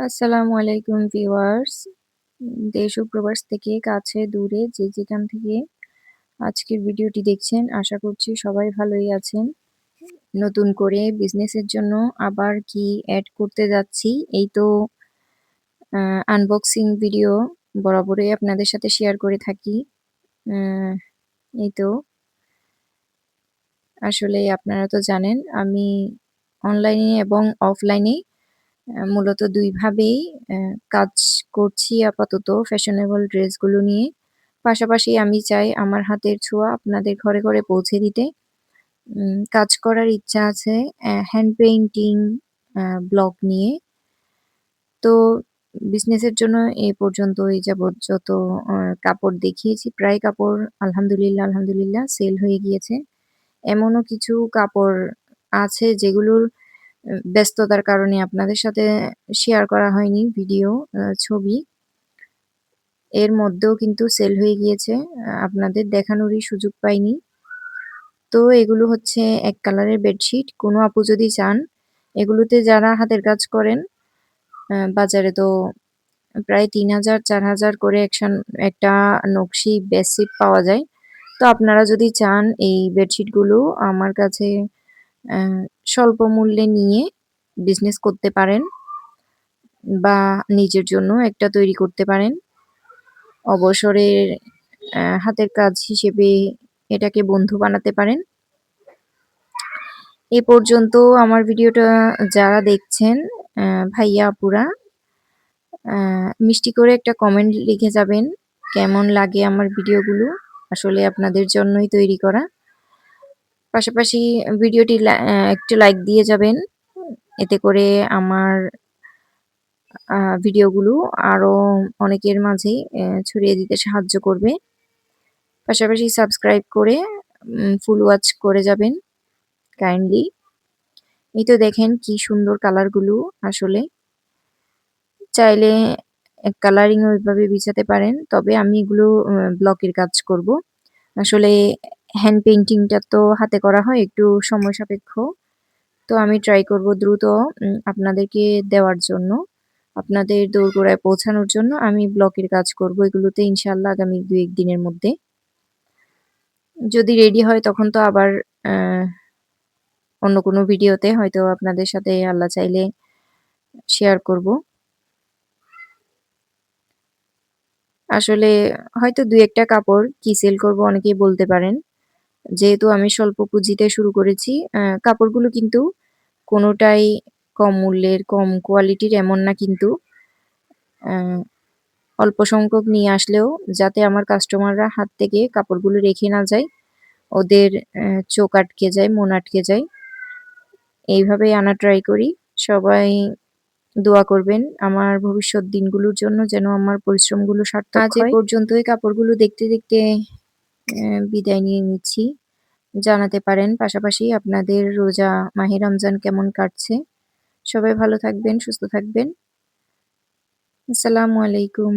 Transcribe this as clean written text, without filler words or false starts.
আসসালামু আলাইকুম ভিউয়ার্স। দেশ ও প্রবাস থেকে কাছে দূরে যে যেখান থেকে আজকের ভিডিওটি দেখছেন আশা করছি সবাই ভালোই আছেন। নতুন করে বিজনেসের জন্য আবার কি এড করতে যাচ্ছি এই তো আনবক্সিং ভিডিও বরাবরই আপনাদের সাথে শেয়ার করে থাকি। আ এই তো আসলে আপনারা তো জানেন আমি অনলাইনে এবং অফলাইনে মূলত ২ ভাবেই কাজ করছি আপাতত ফ্যাশনেবল ড্রেসগুলো নিয়ে। পাশাপাশি আমি চাই আমার হাতের ছোঁয়া আপনাদের ঘরে, ঘরে পৌঁছে দিতে। কাজ করার ইচ্ছা আছে হ্যান্ড পেইন্টিং ব্লগ নিয়ে। তো বিজনেসের জন্য এ পর্যন্ত এই যাবৎ যত আ কাপড় দেখিয়েছি প্রায় কাপড় আলহামদুলিল্লাহ সেল হয়ে গিয়েছে। এমনও কিছু কাপড় আছে যেগুলোর ব্যস্ততার কারণে আপনাদের সাথে শেয়ার করা হয়নি ভিডিও, ছবি। এর মধ্যেও কিন্তু সেল হয়ে গিয়েছে। আপনাদের দেখানোরই সুযোগ পাইনি। তো এগুলো হচ্ছে এক কালারের বেডশিট। কোনো আপু যদি চান, এগুলোতে যারা হাতের কাজ করেন, বাজারে তো প্রায় ৩,০০০ ৪,০০০ করে একটা নকশি বেডশিট পাওয়া যায়। তো আপনারা যদি চান এই বেডশিটগুলো আমার কাছে অ্যা স্বল্প মূল্যে নিয়ে বিজনেস করতে পারেন বা নিজের জন্য একটা তৈরি করতে পারেন। অবসরের হাতের কাজ হিসেবে এটাকে বন্ধু বানাতে পারেন। এ পর্যন্ত আমার ভিডিওটা যারা দেখছেন ভাইয়া আপুরা মিষ্টি করে একটা কমেন্ট লিখে যাবেন। কেমন লাগে আমার ভিডিওগুলো? আসলে আপনাদের জন্যই তৈরি করা। পাশাপাশি ভিডিওটি একটু লাইক দিয়ে যাবেন। এতে করে আমার ভিডিওগুলো আরো অনেকের মাঝে ছড়িয়ে দিতে সাহায্য করবে। পাশাপাশি সাবস্ক্রাইব করে ফুল ওয়াচ করে যাবেন কাইন্ডলি। এই তো দেখেন কি সুন্দর কালারগুলো আসলে। চাইলে কালারিং ওইভাবে বিছাতে পারেন। তবে আমি এগুলো ব্লকের কাজ করব। আসলে হ্যান্ড পেইন্টিংটা তো হাতে করা হয় একটু সময় সাপেক্ষ। তো আমি ট্রাই করব দ্রুত আপনাদেরকে দেওয়ার জন্য। আপনাদের দোরগোড়ায় পৌঁছানোর জন্য আমি ব্লকের কাজ করব এগুলোতে ইনশাআল্লাহ আগামী ২-১ দিনের মধ্যে। যদি রেডি হয় তখন তো আবার অ্যা অন্য কোনো ভিডিওতে হয়তো আপনাদের সাথে আল্লাহ চাইলে শেয়ার করব। আসলে হয়তো ২-১ টা কাপড় কি সেল করব অনেকেই বলতে পারেন। যেহেতু আমি স্বল্প পুঁজিতে শুরু করেছি, কাপড়গুলো কিন্তু কোনটাই কম মূল্যের, কম কোয়ালিটির এমন না কিন্তু। অ্যা অল্প সংখ্যক নিয়ে আসলেও যাতে আমার কাস্টমাররা হাত থেকে কাপড়গুলো রেখে না যায়, ওদের চোখ আটকে যায়, মন আটকে যায়। এইভাবেই আনার ট্রাই করি। সবাই দোয়া করবেন আমার ভবিষ্যৎ দিনগুলোর জন্য যেন আমার পরিশ্রমগুলো সার্থক হয়। আজ এ পর্যন্তই কাপড়গুলো দেখতে, দেখতে বিদায় নিয়ে নিচ্ছি। জানাতে পারেন পাশাপাশি আপনাদের রোজা মাহে রমজান কেমন কাটছে? সবাই ভালো থাকবেন, সুস্থ থাকবেন। আসসালামু আলাইকুম।